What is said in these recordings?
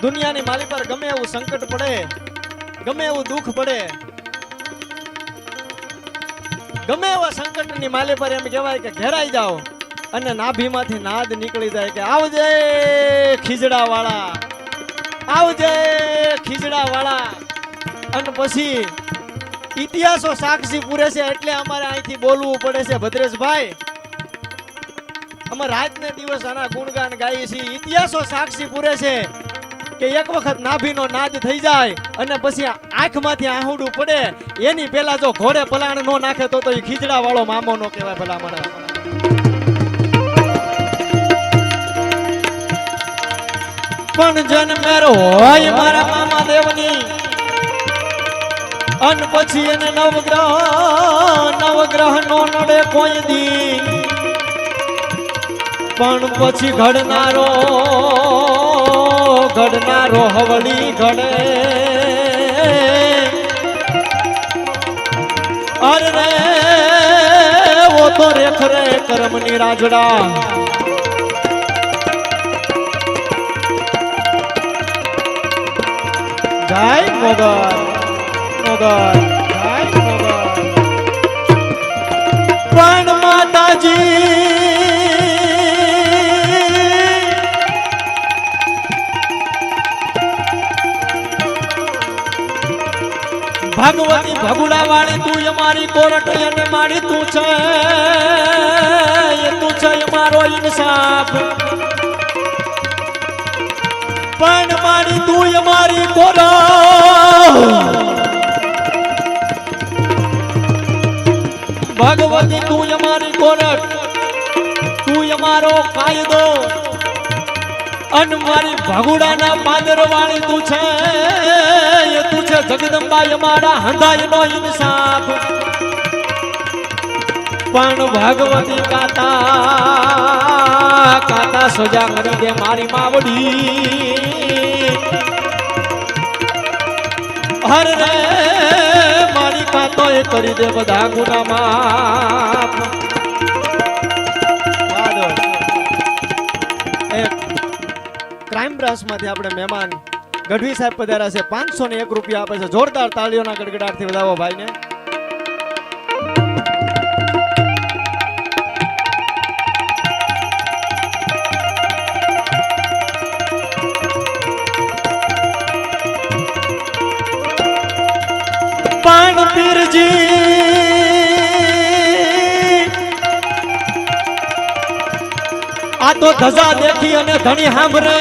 દુનિયાની માલી પર ગમે એવું સંકટ પડે, ગમે એવું દુઃખ પડે, ગમે એવા સંકટની માલી પર એમ કહેવાય કે ઘેરાઈ જાઓ અને નાભીમાંથી નાદ નીકળી જાય કે આવજે ખીજડા વાળા, આવજે ખીજડા વાળા. અને પછી ઇતિહાસો સાક્ષી પૂરે છે એટલે અમારે અહીંથી બોલવું પડે છે. ભદ્રેશભાઈ, અમે રાત ને દિવસ આના ગુણગાન ગાઈએ છીએ. ઇતિહાસો સાક્ષી પૂરે છે કે એક વખત નાભીનો નાદ થઈ જાય અને પછી આંખમાંથી આહુડું પડે એની પેલા જો ઘોડે પલાણ નો નાખે તો એ ખીજડા વાળો મામો નો કહેવાય. ભલા મને પણ જન્મેર હોય મારા મામા દેવની અન પછી એને નવગ્રહ નો નડે કોઈ દી. પણ પછી ઘડનારો હવળી ઘડે. અરે રે ઓ તો રેખ રે કર્મની રાજડા. જય મોગલ મોગલ, જય મોગલ. પણ માતાજી ભગવતી ભગુડા વાળી તું અમારી કોરટ અને મારી તું છે અમારો ઇન્સાફ. પણ મારી તું અમારી કોરટ, ભગવતી તું અમારી કોરટ, તું અમારો કાયદો અને મારી ભગુડાના પાદર વાળી તું છે જગદંબા અમારા હંધાય નો ઇન્સાફ. પણ ભગવતી કાતા સજા કરી દે મારી માવડી. હર રે મારી કાતો એ કરી દે બધા ગુના માફ. ક્રાઇમ બ્રાન્ચ માંથી આપણે મહેમાન ગઢવી સાહેબ પધાર્યા છે. 501 રૂપિયા આપે છે. જોરદાર તાળીઓના ગડગડાટથી વધાવો ભાઈને. પાણ પીરજી આ તો ધજા દેખી અને ધણી સાંભળે.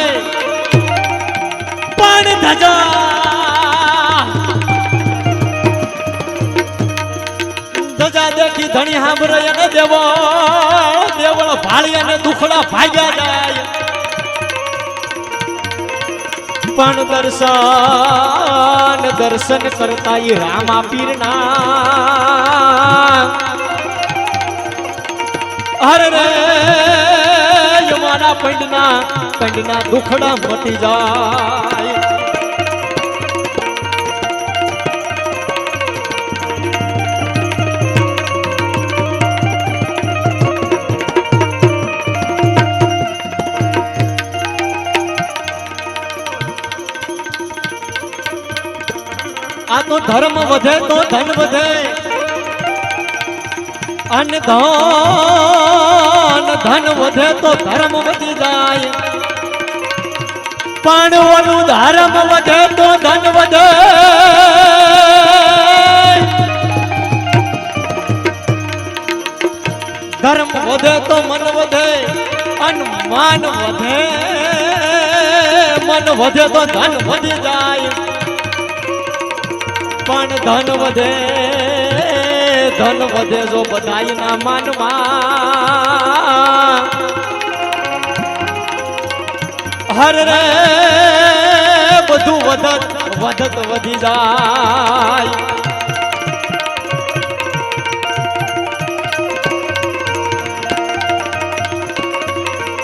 ધજા દેખી ધણી સાંભળે અને દેવળ ભાળી અને દુખડા ભાગ્યા જાય. પણ દર્શન કરતા ઈ રામા પીરના હર રે મારા પંડના દુખડા મટી જાય. આ તો ધર્મ વધે તો ધન વધે અને ધન વધે તો ધર્મ વધી જાય. પણ ઓલું ધર્મ વધે તો ધન વધે, ધર્મ વધે તો મન વધે અને માન વધે, મન વધે તો ધન વધી જાય. પણ ધન વધે જો બધાયના માનમાં. હર રે બધું વધત વધી જાય.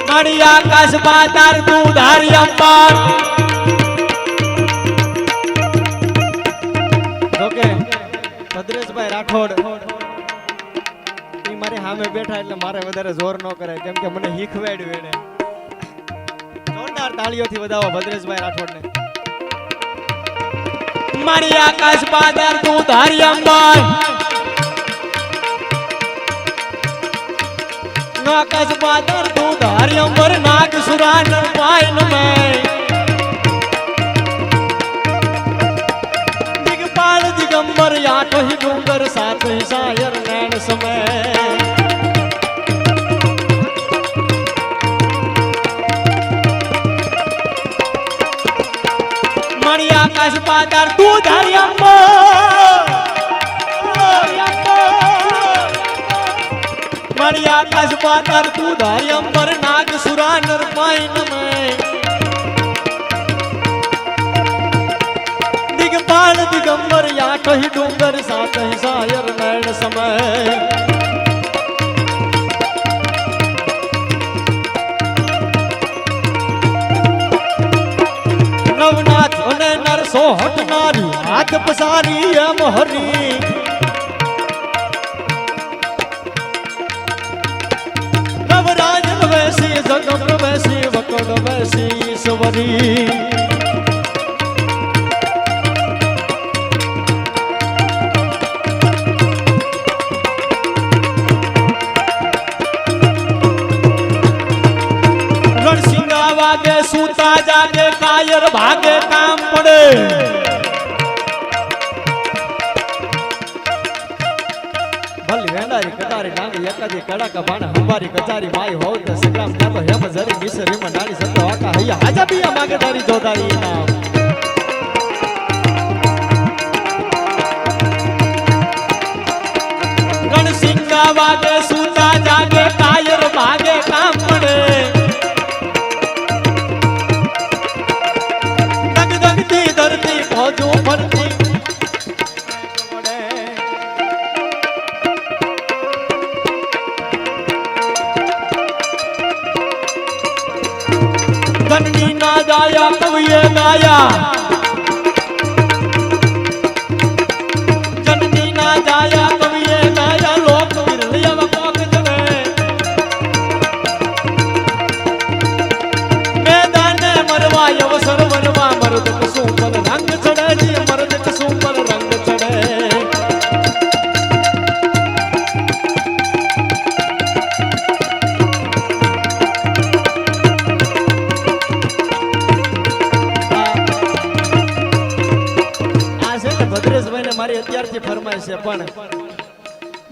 મારી આકાશ પાતાર તું ધારી અંબાર. ભદ્રેશભાઈ રાઠોડ મારી સામે બેઠા એટલે મારે વધારે જોર ન કરાય કેમ કે મને શીખવાડ્યું એને. જોરદાર જોરદાર તાળીઓથી વધાવો ભદ્રેશભાઈ રાઠોડને. મારી આકાશ પાદર તું ધારી અંબર, આકાશ પાદર તું ધારી અંબર, નાગ સુરાન પાયન મેં દિગપાલ દિગંબર, આઠ ही डूंगर सात ही सायर नैन समय. मारी आकाश पाताल तू धारी अंबर, मारी आकाश पाताल तू धारी अंबर, नाग सुरा नर पाइन में दिगपाल दिगंबर, आठ ही डूंगर सात ही सायर नैन समय. नवनाथ અને નરસો હટનારી હાથ પસારી એમ હરી. નવરાજ વેસી જગમ વેસી વકડ વેસી ઈશ્વરી. રણસિંગા વાગે સૂતા જાગે, કાયર ભાગે કામ પડે. ભલી વેંડારી કટારી ડાંગી એકાદી કડાકા ભાણે હંવારી કચારી માઈ હોવ તે સંગ્રામ જાતો હેમ જરી મિસરીમાં ડાણી સતો આકા હૈયા હાજા બિયા માગે તારી જોતારી નામ. રણસિંગા વાગે સૂતા જાગે, કાયર ભાગે કામ પડે. ધરતી ભોજું ફરતી ધનની ના ગાયા કવિએ ગાયા, જનની ના ગાયા કવિએ ગાયા, લોક વિરલિયા કોક જવે. મેદાને મરવા અવસર વનવા મરદ કસું પર રંગ ચડે જી, મરદ કસું પર રંગ ચડે. ભદ્રેશભાઈ ને મારી અત્યારથી ફરમાય છે, પણ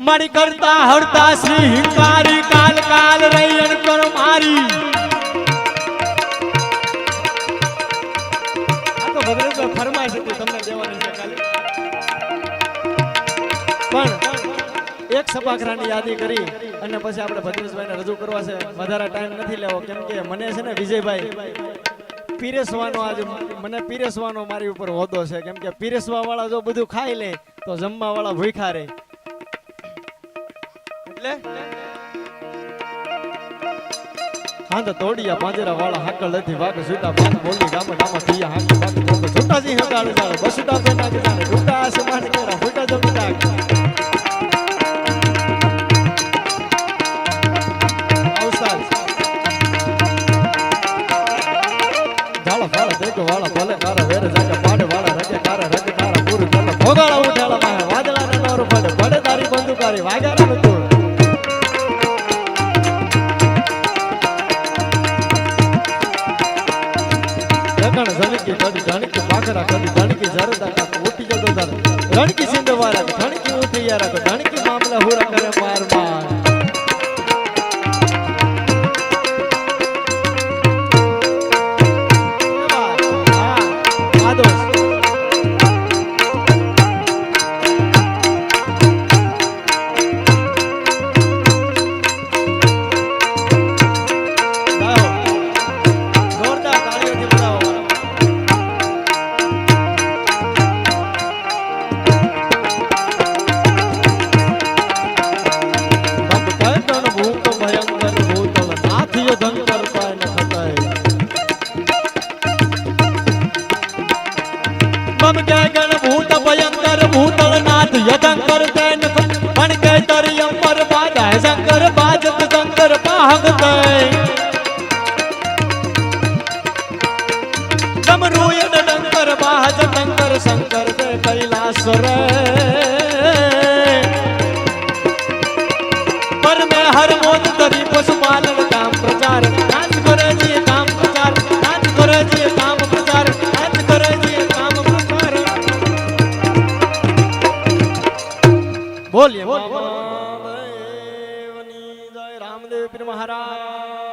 મારી કરતા હડતા શ્રી હિંકારી કાલ કાલ રૈયણ કર મારી. આ તો ભદ્રેશભાઈ ફરમાય છે તમને દેવાની છે કાલે. પણ એક સપાખરાની યાદી કરી અને પછી આપણે ભદ્રેશભાઈને રજૂ કરવા છે. વધારે ટાઈમ નથી લેવો, કેમ કે મને છે ને વિજયભાઈ પીરેસવાનો આજ મને પીરેસવાનો મારી ઉપર હોદો છે, કેમ કે પીરેસવા વાળા જો બધું ખાઈ લે તો જમવા વાળા ભૂખ્યા રહે. એટલે હા તો તોડિયા પાંજરા વાળા હાકલ નથી વાગ સુતા પાન બોલી ગામ ગામ થિયા હાકી બાકી તો છોટા જી હગાળ જાણે બસુટા પેના કે જાણે ડૂટા આસમાન કેરા ફૂટા જમતા. વાળા ભલે કારા વેર જાગે પાડે વાળા રગે કારા રગે કારા પૂરું ચાલે ભોગાળા ઉઠાળા માં વાદળા ને નોર પડે પડે તારી બંદૂકારી વાગ્યા ને તું. જગણ જણકી કડી જણકી પાખરા કડી જણકી જરદા કાક ઉઠી જતો તાર રણકી સિંધવારા જણકી ઉઠી યાર જણકી મામલા હુરા કરે માર માર. डमरू यड डंकर बाज टंकर शंकर जय कैलाश रे पर मैं हर मोद तरी पशुपालन काम प्रचार नाच करे जी काम प्रचार नाच करे जी काम प्रचार नाच करे जी काम प्रचार बोलिए जय रामदेव पीर महाराज